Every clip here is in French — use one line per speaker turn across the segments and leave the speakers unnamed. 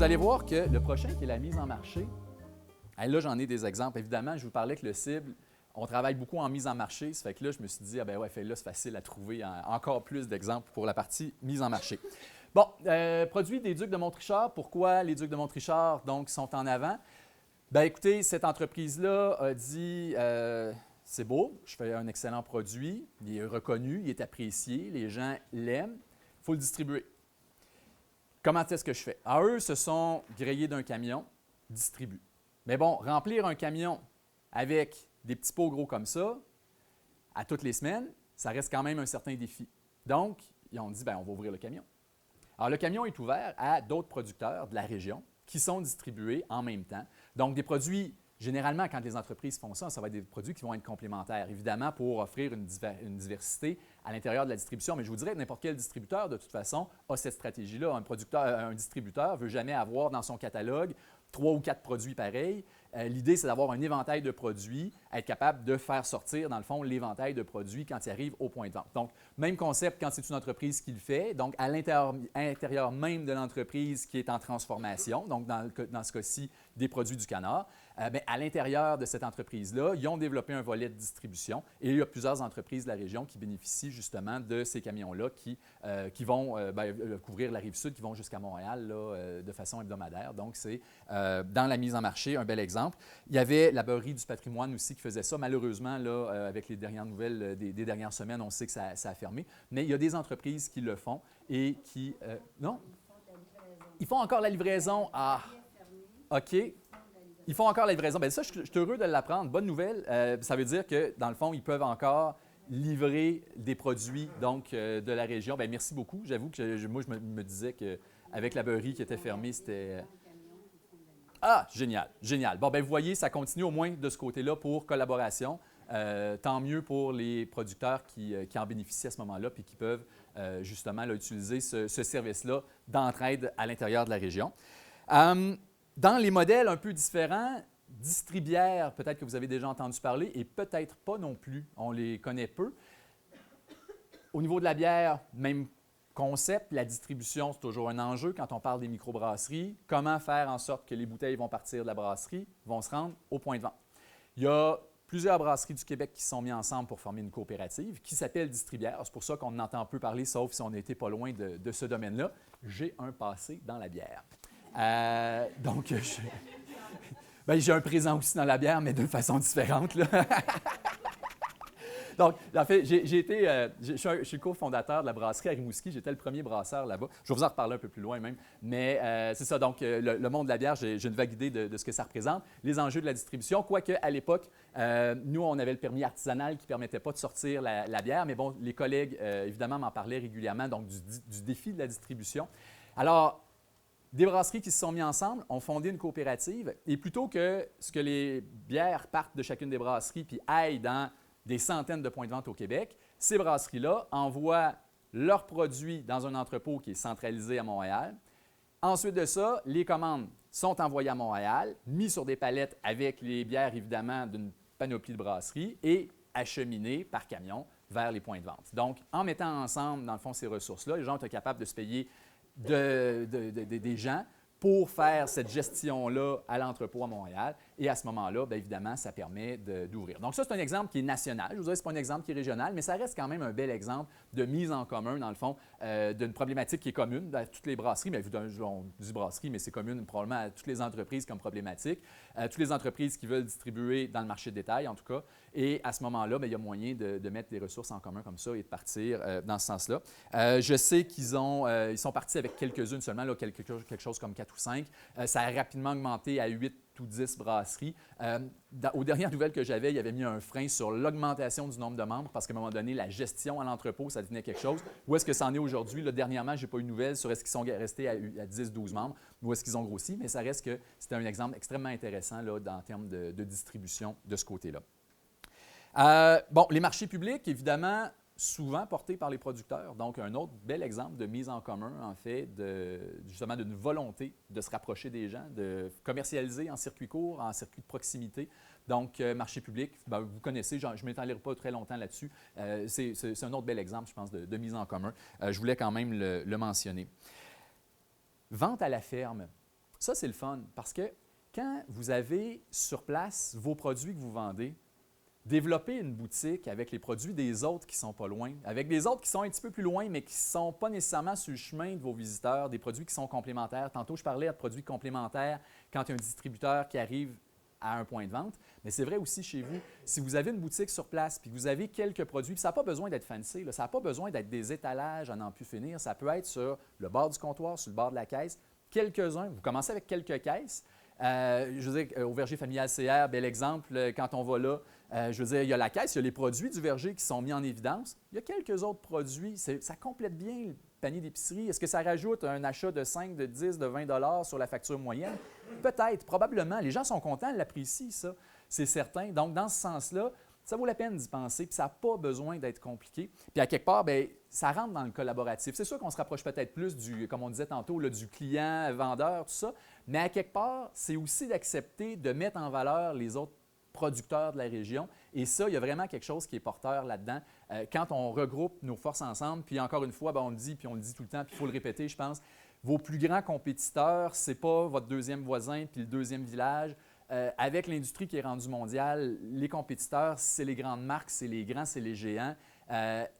vous allez voir que le prochain, qui est la mise en marché, là, j'en ai des exemples. Évidemment, je vous parlais que le cible, on travaille beaucoup en mise en marché. Ça fait que là, je me suis dit, ah ben ouais, là, c'est facile à trouver encore plus d'exemples pour la partie mise en marché. Bon, produit des Ducs de Montrichard. Pourquoi les Ducs de Montrichard, donc, sont en avant? Bien, écoutez, cette entreprise-là a dit, c'est beau, je fais un excellent produit, il est reconnu, il est apprécié, les gens l'aiment, il faut le distribuer. Comment est-ce que je fais? Alors, eux se sont grillés d'un camion, distribuent. Mais bon, remplir un camion avec des petits pots gros comme ça, à toutes les semaines, ça reste quand même un certain défi. Donc, ils ont dit, bien, on va ouvrir le camion. Alors, le camion est ouvert à d'autres producteurs de la région qui sont distribués en même temps. Donc, des produits, généralement, quand les entreprises font ça, ça va être des produits qui vont être complémentaires, évidemment, pour offrir une diversité à l'intérieur de la distribution. Mais je vous dirais que n'importe quel distributeur, de toute façon, a cette stratégie-là. Un distributeur ne veut jamais avoir dans son catalogue 3 ou 4 produits pareils. L'idée, c'est d'avoir un éventail de produits, être capable de faire sortir, dans le fond, l'éventail de produits quand il arrive au point de vente. Donc, même concept quand c'est une entreprise qui le fait. Donc, à l'intérieur même de l'entreprise qui est en transformation, donc dans ce cas-ci, des produits du canard, bien, à l'intérieur de cette entreprise-là, ils ont développé un volet de distribution et il y a plusieurs entreprises de la région qui bénéficient justement de ces camions-là qui vont couvrir la Rive-Sud, qui vont jusqu'à Montréal là, de façon hebdomadaire. Donc, c'est dans la mise en marché un bel exemple. Il y avait la Beurrerie du patrimoine aussi qui faisait ça. Malheureusement, là, avec les dernières nouvelles des dernières semaines, on sait que ça a fermé. Mais il y a des entreprises qui le font et qui… non? Ils font encore la livraison. Ah, OK. Ils font encore la livraison. Bien, ça, je suis heureux de l'apprendre. Bonne nouvelle. Ça veut dire que, dans le fond, ils peuvent encore livrer des produits donc, de la région. Bien, merci beaucoup. J'avoue que moi, je me disais qu'avec la beurrerie qui était fermée, c'était… Ah, génial, génial. Bon, bien, vous voyez, ça continue au moins de ce côté-là pour collaboration. Tant mieux pour les producteurs qui en bénéficient à ce moment-là puis qui peuvent justement là, utiliser ce service-là d'entraide à l'intérieur de la région. Dans les modèles un peu différents, Distribière, peut-être que vous avez déjà entendu parler, et peut-être pas non plus, on les connaît peu. Au niveau de la bière, même concept, la distribution, c'est toujours un enjeu quand on parle des microbrasseries. Comment faire en sorte que les bouteilles vont partir de la brasserie, vont se rendre au point de vente? Il y a plusieurs brasseries du Québec qui se sont mis ensemble pour former une coopérative qui s'appelle Distribière. C'est pour ça qu'on en entend peu parler, sauf si on n'était pas loin de ce domaine-là. J'ai un passé dans la bière. Donc, j'ai un présent aussi dans la bière, mais d'une façon différente. Là. Donc, en fait, je suis le cofondateur de la brasserie à Rimouski. J'étais le premier brasseur là-bas. Je vais vous en reparler un peu plus loin même. Mais c'est ça, donc le monde de la bière, j'ai une vague idée de ce que ça représente. Les enjeux de la distribution, quoique à l'époque, nous, on avait le permis artisanal qui ne permettait pas de sortir la bière. Mais bon, les collègues, évidemment, m'en parlaient régulièrement, donc du défi de la distribution. Alors, des brasseries qui se sont mis ensemble ont fondé une coopérative et plutôt que les bières partent de chacune des brasseries puis aillent dans des centaines de points de vente au Québec, ces brasseries-là envoient leurs produits dans un entrepôt qui est centralisé à Montréal. Ensuite de ça, les commandes sont envoyées à Montréal, mises sur des palettes avec les bières, évidemment, d'une panoplie de brasseries et acheminées par camion vers les points de vente. Donc, en mettant ensemble, dans le fond, ces ressources-là, les gens sont capables de se payer des gens pour faire cette gestion-là à l'entrepôt à Montréal. Et à ce moment-là, bien évidemment, ça permet d'ouvrir. Donc ça, c'est un exemple qui est national. Je vous dirais que ce n'est pas un exemple qui est régional, mais ça reste quand même un bel exemple de mise en commun, dans le fond, d'une problématique qui est commune à toutes les brasseries. Mais on dit brasserie, mais c'est commune probablement à toutes les entreprises comme problématique. Toutes les entreprises qui veulent distribuer dans le marché de détail, en tout cas. Et à ce moment-là, bien, il y a moyen de mettre des ressources en commun comme ça et de partir dans ce sens-là. Je sais qu'ils sont partis avec quelques-unes seulement, là, quelque chose comme 4 ou 5. Ça a rapidement augmenté à 8 ou 10 brasseries. Aux dernières nouvelles que j'avais, il avait mis un frein sur l'augmentation du nombre de membres parce qu'à un moment donné, la gestion à l'entrepôt, ça devenait quelque chose. Où est-ce que ça en est aujourd'hui? Là, dernièrement, je n'ai pas eu de nouvelles sur est-ce qu'ils sont restés à 10-12 membres ou est-ce qu'ils ont grossi, mais ça reste que c'était un exemple extrêmement intéressant là, en termes de distribution de ce côté-là. Les marchés publics, évidemment, souvent portés par les producteurs. Donc, un autre bel exemple de mise en commun, en fait, justement d'une volonté de se rapprocher des gens, de commercialiser en circuit court, en circuit de proximité. Donc, marché public, vous connaissez, je ne m'étalerai pas très longtemps là-dessus. C'est un autre bel exemple, je pense, de mise en commun. Je voulais quand même le mentionner. Vente à la ferme. Ça, c'est le fun parce que quand vous avez sur place vos produits que vous vendez, développer une boutique avec les produits des autres qui ne sont pas loin, avec des autres qui sont un petit peu plus loin, mais qui ne sont pas nécessairement sur le chemin de vos visiteurs, des produits qui sont complémentaires. Tantôt, je parlais de produits complémentaires quand il y a un distributeur qui arrive à un point de vente, mais c'est vrai aussi chez vous. Si vous avez une boutique sur place puis que vous avez quelques produits, puis ça n'a pas besoin d'être fancy, là, ça n'a pas besoin d'être des étalages à n'en plus finir, ça peut être sur le bord du comptoir, sur le bord de la caisse, quelques-uns. Vous commencez avec quelques caisses. Je veux dire, au verger familial CR, bel exemple, quand on va là, je veux dire, il y a la caisse, il y a les produits du verger qui sont mis en évidence. Il y a quelques autres produits. Ça complète bien le panier d'épicerie. Est-ce que ça rajoute un achat de 5, de 10, de 20 $ sur la facture moyenne? Peut-être, probablement. Les gens sont contents, ils l'apprécient, ça, c'est certain. Donc, dans ce sens-là, ça vaut la peine d'y penser, puis ça n'a pas besoin d'être compliqué. Puis à quelque part, bien, ça rentre dans le collaboratif. C'est sûr qu'on se rapproche peut-être plus du, comme on disait tantôt, là, du client, vendeur, tout ça, mais à quelque part, c'est aussi d'accepter de mettre en valeur les autres producteurs de la région. Et ça, il y a vraiment quelque chose qui est porteur là-dedans. Quand on regroupe nos forces ensemble, puis encore une fois, bien, on le dit, puis on le dit tout le temps, puis il faut le répéter, je pense, vos plus grands compétiteurs, ce n'est pas votre deuxième voisin puis le deuxième village. Avec l'industrie qui est rendue mondiale, les compétiteurs, c'est les grandes marques, c'est les grands, c'est les géants.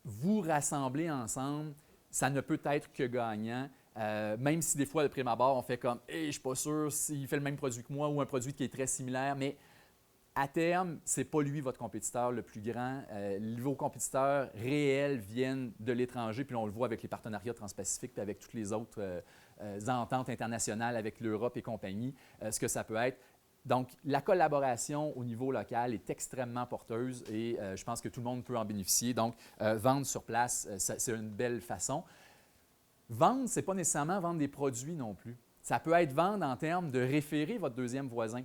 Vous rassemblez ensemble, ça ne peut être que gagnant. Même si des fois, de prime abord, on fait comme « Hey, je ne suis pas sûr s'il fait le même produit que moi ou un produit qui est très similaire. » Mais à terme, ce n'est pas lui votre compétiteur le plus grand. Vos compétiteurs réels viennent de l'étranger, puis on le voit avec les partenariats transpacifiques puis avec toutes les autres ententes internationales avec l'Europe et compagnie, ce que ça peut être. Donc, la collaboration au niveau local est extrêmement porteuse et je pense que tout le monde peut en bénéficier. Donc, vendre sur place, c'est une belle façon. Vendre, ce n'est pas nécessairement vendre des produits non plus. Ça peut être vendre en termes de référer votre deuxième voisin.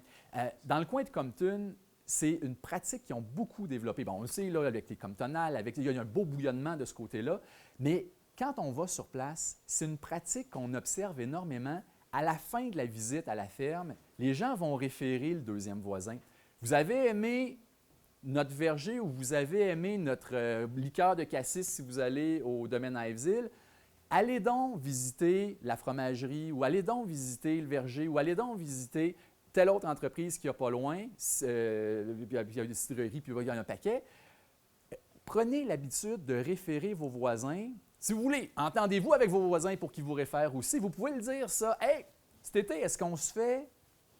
Dans le coin de Compton, c'est une pratique qu'ils ont beaucoup développée. Bon, on le sait, là, avec les Comptonales, il y a un beau bouillonnement de ce côté-là, mais quand on va sur place, c'est une pratique qu'on observe énormément. À la fin de la visite à la ferme, les gens vont référer le deuxième voisin. Vous avez aimé notre verger ou vous avez aimé notre liqueur de cassis si vous allez au domaine Ivesil, allez donc visiter la fromagerie ou allez donc visiter le verger ou allez donc visiter telle autre entreprise qui n'est pas loin. Il y a des distilleries, puis il y a un paquet. Prenez l'habitude de référer vos voisins. Si vous voulez, entendez-vous avec vos voisins pour qu'ils vous réfèrent aussi. Vous pouvez le dire, ça. « Hey, cet été, est-ce qu'on se fait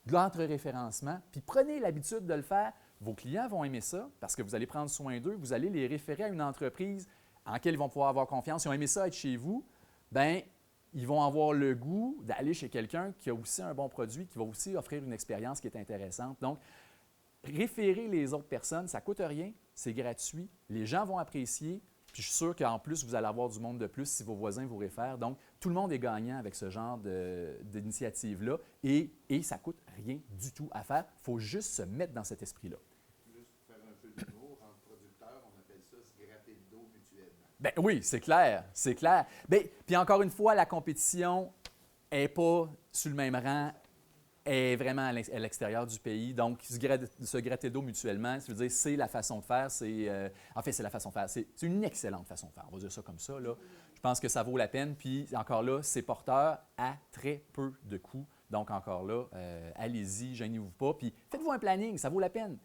de l'entre-référencement? » Puis prenez l'habitude de le faire. Vos clients vont aimer ça parce que vous allez prendre soin d'eux. Vous allez les référer à une entreprise en laquelle ils vont pouvoir avoir confiance. Ils ont aimé ça être chez vous. Bien, ils vont avoir le goût d'aller chez quelqu'un qui a aussi un bon produit, qui va aussi offrir une expérience qui est intéressante. Donc, référer les autres personnes, ça ne coûte rien, c'est gratuit. Les gens vont apprécier. Puis je suis sûr qu'en plus, vous allez avoir du monde de plus si vos voisins vous réfèrent. Donc, tout le monde est gagnant avec ce genre d'initiative-là et ça ne coûte rien du tout à faire. Il faut juste se mettre dans cet esprit-là.
Juste pour faire un peu d'humour, entre producteurs, on appelle ça se gratter le dos mutuellement.
Bien oui, c'est clair, c'est clair. Bien, puis encore une fois, la compétition n'est pas sur le même rang, est vraiment à l'extérieur du pays. Donc, se gratter d'eau mutuellement, je veux dire, c'est la façon de faire. En fait, c'est la façon de faire. C'est une excellente façon de faire. On va dire ça comme ça, là. Je pense que ça vaut la peine. Puis, encore là, c'est porteur à très peu de coûts. Donc, encore là, allez-y, gênez-vous pas. Puis, faites-vous un planning, ça vaut la peine.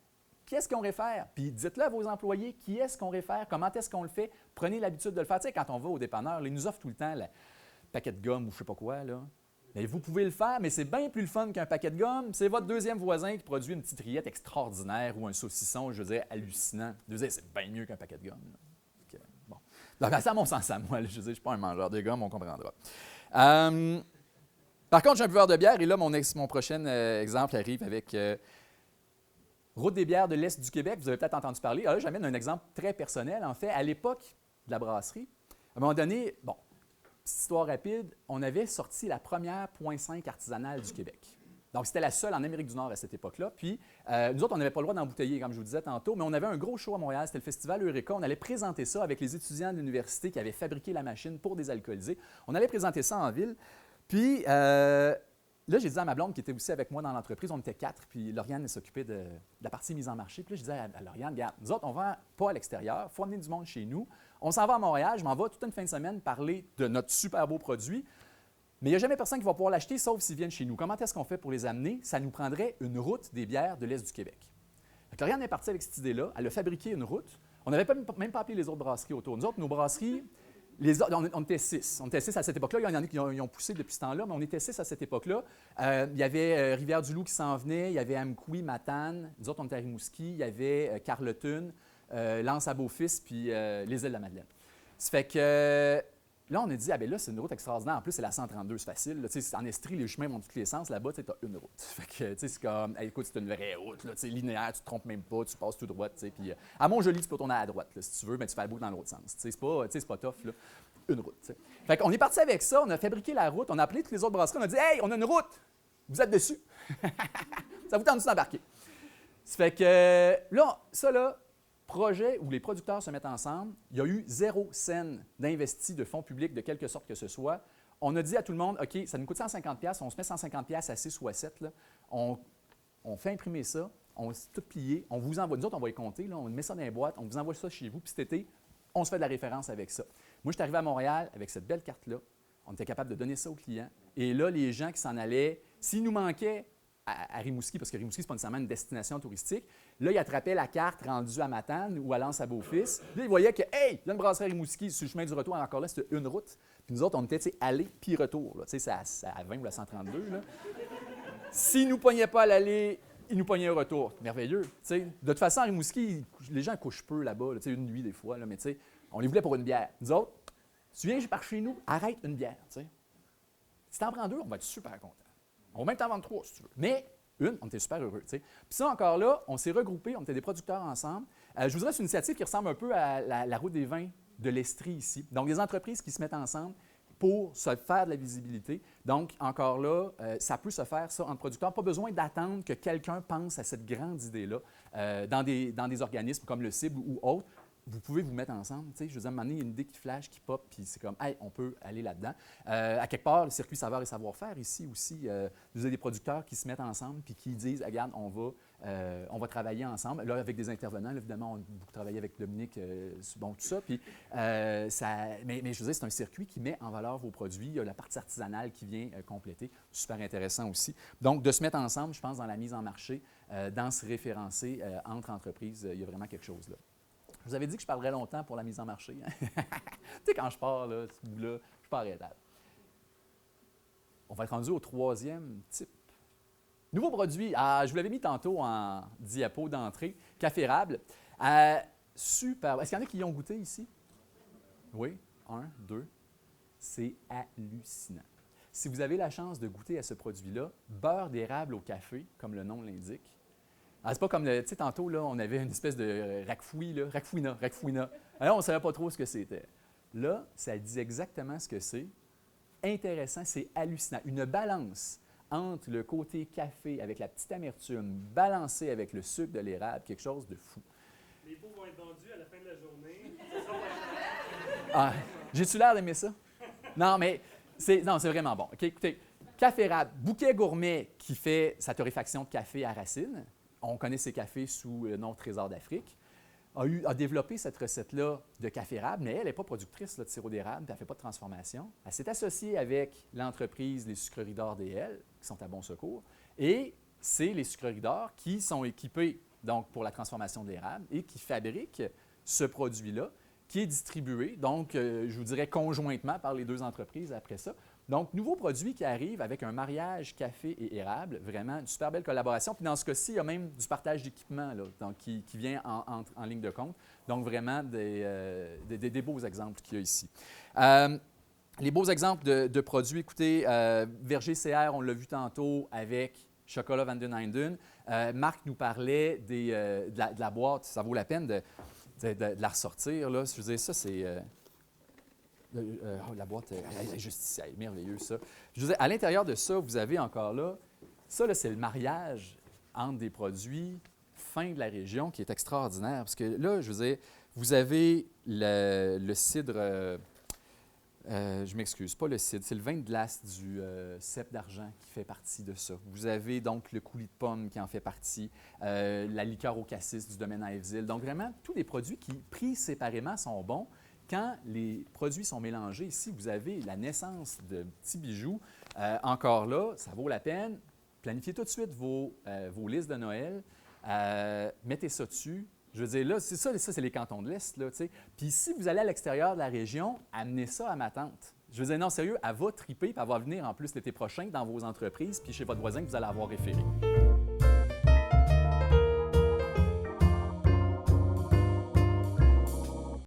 Qui est-ce qu'on réfère? Puis, dites-le à vos employés, qui est-ce qu'on réfère? Comment est-ce qu'on le fait? Prenez l'habitude de le faire. Tu sais, quand on va au dépanneur, ils nous offrent tout le temps le paquet de gomme ou je ne sais pas quoi, là. Bien, vous pouvez le faire, mais c'est bien plus le fun qu'un paquet de gomme. C'est votre deuxième voisin qui produit une petite rillette extraordinaire ou un saucisson, je veux dire, hallucinant. Je veux dire, c'est bien mieux qu'un paquet de gomme. Donc, bon. Donc, c'est à mon sens à moi. Là, je veux dire, je ne suis pas un mangeur de gomme, on comprendra. Par contre, j'ai un buveur de bière et là, mon prochain exemple arrive avec Route des bières de l'Est du Québec. Vous avez peut-être entendu parler. Alors là, j'amène un exemple très personnel. En fait, à l'époque de la brasserie, à un moment donné, bon, petite histoire rapide, on avait sorti la première 0.5 artisanale du Québec. Donc, c'était la seule en Amérique du Nord à cette époque-là. Puis, nous autres, on n'avait pas le droit d'embouteiller, comme je vous disais tantôt, mais on avait un gros show à Montréal, c'était le Festival Eureka. On allait présenter ça avec les étudiants de l'université qui avaient fabriqué la machine pour désalcooliser. On allait présenter ça en ville. Puis, là, j'ai dit à ma blonde, qui était aussi avec moi dans l'entreprise, on était 4, puis Lauriane s'occupait de la partie mise en marché. Puis là, je disais à Lauriane, regarde, nous autres, on ne vend pas à l'extérieur, il faut amener du monde chez nous. On s'en va à Montréal, je m'en vais toute une fin de semaine parler de notre super beau produit. Mais il n'y a jamais personne qui va pouvoir l'acheter, sauf s'ils viennent chez nous. Comment est-ce qu'on fait pour les amener? Ça nous prendrait une route des bières de l'Est du Québec. Donc, Lauriane est partie avec cette idée-là. Elle a fabriqué une route. On n'avait même pas appelé les autres brasseries autour. Nous autres, nos brasseries, on était 6. On était 6 à cette époque-là. Il y en a qui ont poussé depuis ce temps-là, mais on était 6 à cette époque-là. Il y avait Rivière-du-Loup qui s'en venait. Il y avait Amkoui, Matane. Nous autres, on était à Rimouski. Il y avait Carleton, L'Anse à Beaufils, puis les îles de la Madeleine. Ça fait que là, on a dit, ah bien là, c'est une route extraordinaire. En plus, c'est la 132, c'est facile. Là, en Estrie, les chemins vont dans tous les sens. Là-bas, tu as une route. Fait que, c'est comme, hey, écoute, c'est une vraie route. Là, linéaire, tu ne te trompes même pas, tu passes tout droit. Puis à Mont-Joli, tu peux tourner à droite. Là, si tu veux, mais tu fais la boucle dans l'autre sens. C'est pas tough, là. Une route. T'sais. Fait qu'on est parti avec ça, on a fabriqué la route, on a appelé toutes les autres brasseries, on a dit, hey, on a une route, vous êtes dessus. Ça vous tente d'embarquer. Ça fait que là, projet où les producteurs se mettent ensemble, il y a eu 0 cent d'investi de fonds publics de quelque sorte que ce soit. On a dit à tout le monde, OK, ça nous coûte 150$, on se met 150$ à 6 ou à 7, là. On fait imprimer ça, on s'est tout plié, on vous envoie, nous autres, on va les compter, là, on met ça dans les boîtes, on vous envoie ça chez vous, puis cet été, on se fait de la référence avec ça. Moi, je suis arrivé à Montréal avec cette belle carte-là, on était capable de donner ça aux clients, et là, les gens qui s'en allaient, s'il nous manquait à Rimouski, parce que Rimouski, ce n'est pas nécessairement une destination touristique. Là, ils attrapaient la carte rendue à Matane ou à L'Anse à Beaufils. Là, ils voyaient que, hey, il y a une brasserie à Rimouski sur le chemin du retour. Encore là, c'était une route. Puis nous autres, on était aller puis retour. C'est à 20 ou à 132. Là. S'ils ne nous pognaient pas à l'aller, ils nous pognaient au retour. Merveilleux. T'sais. De toute façon, à Rimouski, les gens couchent peu là-bas, là, une nuit des fois. Là, mais on les voulait pour une bière. Nous autres, tu viens par chez nous, arrête une bière. T'sais. Si tu en prends 2, on va être super content. On va même t'en vendre 3 si tu veux. Mais une, on était super heureux. T'sais. Puis ça, encore là, on s'est regroupés, on était des producteurs ensemble. Je vous dirais, c'est une initiative qui ressemble un peu à la route des vins de l'Estrie ici. Donc, des entreprises qui se mettent ensemble pour se faire de la visibilité. Donc, encore là, ça peut se faire, ça, entre producteurs. Pas besoin d'attendre que quelqu'un pense à cette grande idée-là dans des organismes comme le Cible ou autres. Vous pouvez vous mettre ensemble. Je veux dire, à un moment donné, il y a une idée qui flash, qui pop, puis c'est comme, hey, on peut aller là-dedans. À quelque part, le circuit Saveurs et Savoir-faire ici aussi, vous avez des producteurs qui se mettent ensemble puis qui disent, regarde, on va travailler ensemble. Là, avec des intervenants, là, évidemment, on a travaillé avec Dominique, bon, tout ça. Puis, mais je veux dire, c'est un circuit qui met en valeur vos produits. Il y a la partie artisanale qui vient compléter. Super intéressant aussi. Donc, de se mettre ensemble, je pense, dans la mise en marché, dans se référencer entre entreprises, il y a vraiment quelque chose là. Je vous avais dit que je parlerais longtemps pour la mise en marché. Hein? Tu sais, quand je pars, là, ce bout-là, je ne suis pas arrêtable. On va être rendu au 3e type. Nouveau produit. Je vous l'avais mis tantôt en diapo d'entrée. Café érable. Super. Est-ce qu'il y en a qui y ont goûté ici? Oui. 1, 2. C'est hallucinant. Si vous avez la chance de goûter à ce produit-là, beurre d'érable au café, comme le nom l'indique. C'est pas comme, tu sais, tantôt, là, on avait une espèce de racfouina. Alors, on ne savait pas trop ce que c'était. Là, ça dit exactement ce que c'est. Intéressant, c'est hallucinant. Une balance entre le côté café avec la petite amertume balancée avec le sucre de l'érable, quelque chose de fou.
Les pots vont être vendus à la fin de la journée.
J'ai-tu l'air d'aimer ça? Non, mais c'est vraiment bon. Okay, écoutez, café érable, bouquet gourmet qui fait sa torréfaction de café à racines. On connaît ces cafés sous le nom Trésor d'Afrique, a développé cette recette-là de café érable, mais elle n'est pas productrice là, de sirop d'érable, elle ne fait pas de transformation. Elle s'est associée avec l'entreprise Les Sucreries d'Or DL, qui sont à Bon Secours, et c'est les Sucreries d'Or qui sont équipées donc, pour la transformation de l'érable et qui fabriquent ce produit-là, qui est distribué, donc, je vous dirais, conjointement par les deux entreprises après ça. Donc, nouveau produit qui arrive avec un mariage café et érable, vraiment une super belle collaboration. Puis dans ce cas-ci, il y a même du partage d'équipement là, donc, qui vient en ligne de compte. Donc, vraiment des beaux exemples qu'il y a ici. Les beaux exemples de produits, écoutez, Verger CR, on l'a vu tantôt avec Chocolat Van den Eynden. Marc nous parlait de la boîte, ça vaut la peine de la ressortir. Là. Je veux dire, ça, c'est... la boîte est juste ici, elle est merveilleuse, ça. Je veux dire, à l'intérieur de ça, vous avez encore là, ça, là, c'est le mariage entre des produits fins de la région qui est extraordinaire. Parce que là, je veux dire, vous avez le cidre, je m'excuse, pas le cidre, c'est le vin de glace du cep d'argent qui fait partie de ça. Vous avez donc le coulis de pomme qui en fait partie, la liqueur au cassis du domaine à Èvesville. Donc, vraiment, tous les produits qui, pris séparément, sont bons. quand les produits sont mélangés, si vous avez la naissance de petits bijoux, encore là, ça vaut la peine. Planifiez tout de suite vos listes de Noël. Mettez ça dessus. Je veux dire, là, c'est ça c'est les cantons de l'Est, là, tu sais. Puis si vous allez à l'extérieur de la région, amenez ça à ma tante. Je veux dire, non, sérieux, elle va triper, puis elle va venir en plus l'été prochain dans vos entreprises, puis chez votre voisin que vous allez avoir référé.